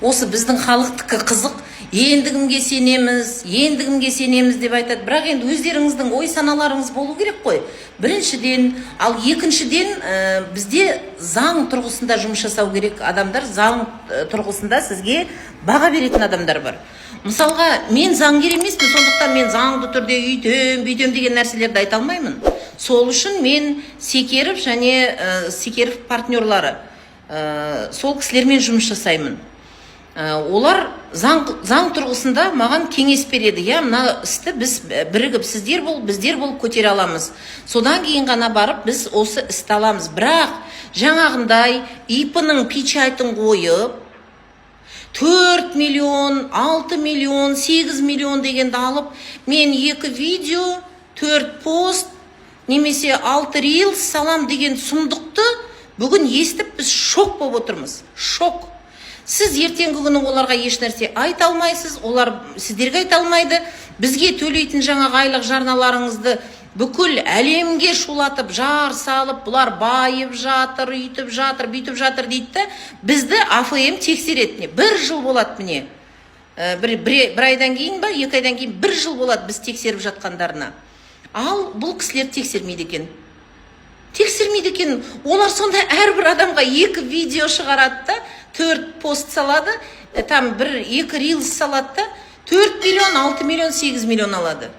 осы біздің халықтікі қызық, ендігімге сенеміз деп айтады. Бірақ енді өздеріңіздің ой саналарыңыз болу керек қой. Біріншіден, ал екіншіден, бізде заң тұрғысында жұмыс жасау керек адамдар, заң тұрғысында сізге баға беретін адамдар бар. Мысалға, мен заңгер емеспін, сондықтан мен заңды түрде бүйтем деген нәрселерді айта алмаймын. Сол үшін мен Секеров және Секеров партнерлары, сол кісілермен жұмыс жасаймын. Олар заң тұрғысында маған кеңес береді. Мына істі біз бірігіп, сіздер бол, біздер болып көтере аламыз. Содан кейін ғана барып біз осы істі аламыз. Бірақ жаңағындай ИП-ның печатын қойып, 4 миллион, 6 миллион, 8 миллион дегенді алып, мен 2 видео, 4 пост, немесе 6 рилс салам деген сұмдықты бүгін естіп біз шок болып отырмыз. Шок. Сіз ертеңгі күні оларға еш нәрсе айта алмайсыз, олар сіздерге айта алмайды. Бізге төлейтін жаңағы айлық жарналарыңызды бүкіл әлемге шулатып, жар салып, бұлар байып жатыр, үйтіп жатыр, бүйтіп жатыр дейді. Бізді АФМ тексеретіне 1 жыл болады міне. Бір айдан кейін ба, 2 айдан кейін 1 жыл болады біз тексеріп жатқандарына. Ал бұл кісілер тексермейді екен. Олар сонда әрбір адамға 2 видео шығарады да, 4 пост салады, там 1-2 рилс салады да, 4 миллион, 6 миллион, 8 миллион алады.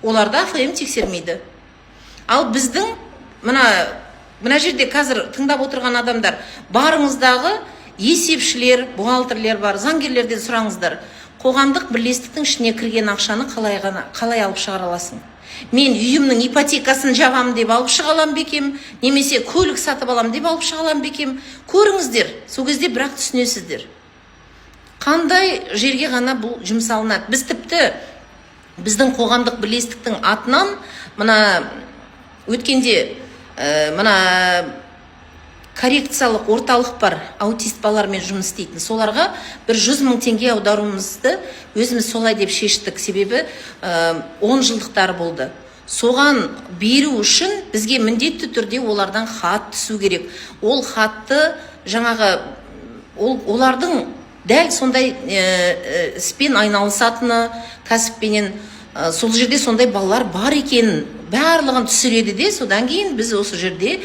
Оларды АФМ тексермейді. Ал біздің мына жерде қазір тыңдап отырған адамдар, барыңыздағы есепшілер, бухгалтерлер бар, заңгерлерден сұраңыздар. Қоғамдық бірлестіктің ішіне кірген ақшаны қалай алып шығара аласың? Мен үйімнің ипотекасын жабам деп алып шығалам бекем, немесе көлік сатып алам деп алып шығалам бекем. Көріңіздер, сол кезде бірақ түсінесіздер. Қандай жерге ғана бұл жұмсалынады. Біз тіпті біздің қоғамдық бірлестіктің атынан өткенде коррекциялық орталық бар, аутист балалармен жұмыс істейтін. Соларға 100 мың теңге аударуымызды өзіміз солай деп шештік. Себебі 10 жылдықтары болды. Соған беру үшін бізге міндетті түрде олардан хат түсу керек. Ол хатты олардың дәл сондай іспен айналысатыны, кәсіппенен сол жерде сондай балалар бар екенін барлығын түсіреді де, содан кейін біз осы жерде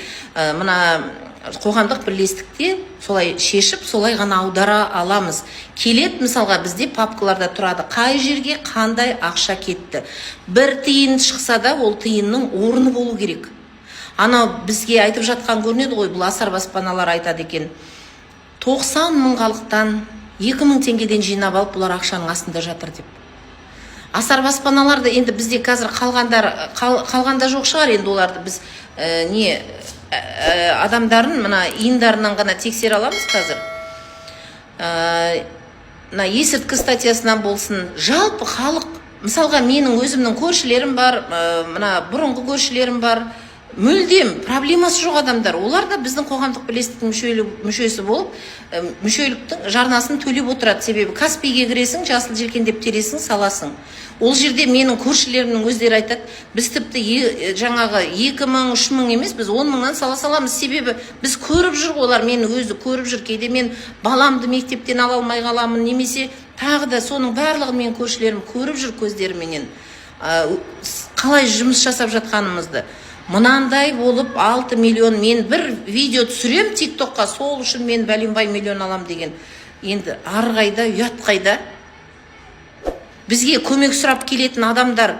қоғамдық бірлестікте солай шешіп, солай ғана аудара аламыз. Келет, мысалға, бізде папкаларда тұрады, қай жерге қандай ақша кетті. 1 тиын шықса да, ол тиынның орны болу керек. Анау бізге айтып жатқан көрінеді ғой, бұл асар баспаналар айтады екен. 90 мың халықтан 2 мың теңгеден жинап алып, бұлар ақшаның астында жатыр деп. Асар баспаналарды енді бізде қазір қалғанда жоқ шығар, енді оларды біз адамдарын иындарынан ғана тексере аламыз қазір. Есірткі статьясынан болсын, жалпы халық, мысалға менің өзімнің көршілерім бар, бұрынғы көршілерім бар, мүлдем проблемасы жоқ адамдар. Олар да біздің қоғамдық бірлестіктің мүшесі болып, мүшеліктің жарнасын төлеп отырады. Себебі Каспийге кіресің, жасыл желкендеп тересің, саласың. Ол жерде менің көршілерімнің өздері айтады, біз тіпті жаңағы 2 мың, 3 мың емес, біз 10 мыңнан сала саламыз. Себебі біз көріп жүр, олар мені өзі көріп жүр. Кейде мен баламды мектептен ала алмай қаламын, немесе тағы да соның барлығын мен көршілерім көріп жүр көздеріменен. Қалай жұмыс жасап жатқанымызды. Мынандай болып 6 миллион, мен бір видео түсірем тиктокқа, сол үшін мен бәленбай миллион алам деген. Енді ары қайда, ұят қайда. Бізге көмек сұрап келетін адамдар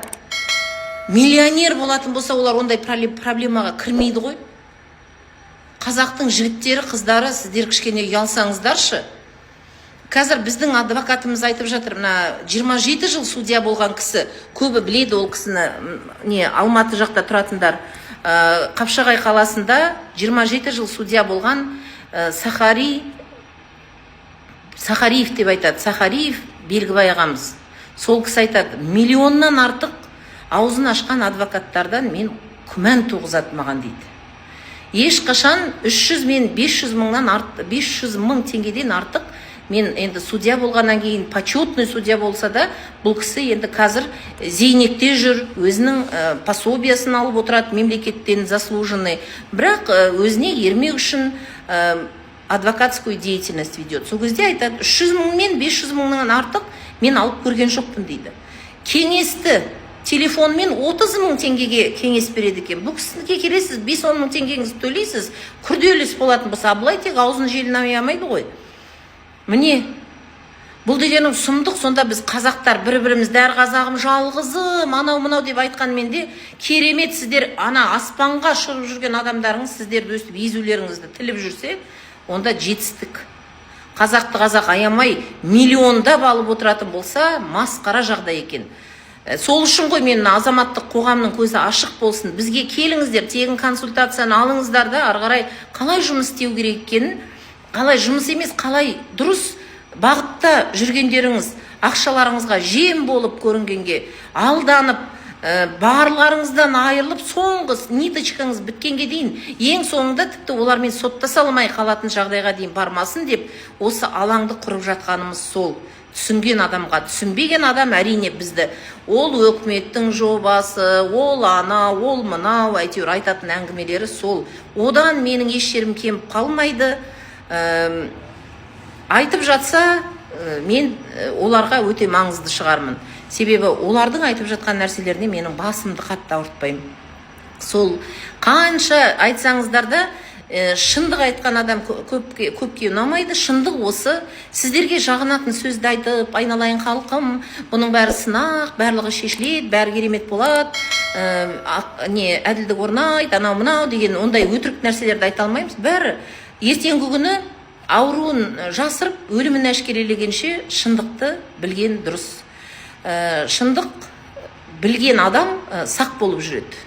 миллионер болатын болса, олар ондай проблемаға кірмейді ғой. Қазақтың жігіттері, қыздары, сіздер кішкене ұялсаңыздаршы. Қазір біздің адвокатымыз айтып жатыр, 27 жыл судья болған кісі, көбі біледі ол кісіні, Алматы жақта тұратындар. Қапшағай қаласында 27 жыл судья болған Сахариев деп айтады. Сахариев Белгібай ағамыз. Сол кісі айтады, миллионнан артық аузын ашқан адвокаттардан мен күмән туғызады маған дейді. Ешқашан 300 мен 500 мың теңгеден артық мен енді судья болғаннан кейін, почетный судья болса да, бұл кісі енді қазір зейнетте жүр, өзінің пособиясын алып отырады мемлекеттен заслуженный. Бірақ өзіне ермек үшін адвокатскую деятельность ведет. Сол кезде айтады, 300 мың мен 500 мыңнан артық мен алып көрген жоқпын дейді. Кеңесті телефонмен 30 мың теңгеге кеңес береді екен. Бұл кісіге келесіз, 5-10 мың теңгеңізді төлейсіз, күрделі іс болатын болса, былай тек аузын желін аямайды ғой. Міне, бұл дегенің сұмдық. Сонда біз қазақтар бір-бірімізді әр қазағым жалғызым, анау-мынау деп айтқанмен де керемет, сіздер ана аспанға шығып жүрген адамдарыңыз сіздерді өстіп езулеріңізді тіліп жүрсе, онда жетістік. Қазақты қазақ аямай миллиондап алып отыратын болса, масқара жағдай екен. Сол үшін ғой мен азаматтық қоғамның көзі ашық болсын. Бізге келіңіздер, тегін консультацияны алыңыздар да, ары қарай қалай жұмыс істеу керек екенін, қалай жұмыс емес, қалай дұрыс бағытта жүргендеріңіз ақшаларыңызға жем болып көрінгенге алданып, барларыңыздан айырылып, соңғы ниточкаңыз біткенге дейін, ең соңында тіпті олармен соттаса алмай қалатын жағдайға дейін бармасын деп, осы алаңды құрып жатқанымыз сол. Түсінген адамға, түсінбеген адам әрине бізді ол өкіметтің жобасы, ол ана, ол мынау, әйтеуір айтатын әңгімелері сол. Одан менің еш жерім кеміп қалмайды. Айтып жатса, мен оларға өте маңызды шығармын. Себебі олардың айтып жатқан нәрселеріне менің басымды қатты ауыртпаймын. Сол қанша айтсаңыздар да, шындық айтқан адам көпке ұнамайды. Шындық осы. Сіздерге жағынатын сөзді айтып, айналайын халқым, бұның бәрі сынақ, барлығы шешіледі, бәрі керемет болады, әділдік орнайды, анау-мынау деген ондай өтірік нәрселерді айта алмаймыз. Бәрі ертеңгі күні ауруын жасырып, өлімін әшкерелегенше шындықты білген дұрыс. Шындық білген адам сақ болып жүреді.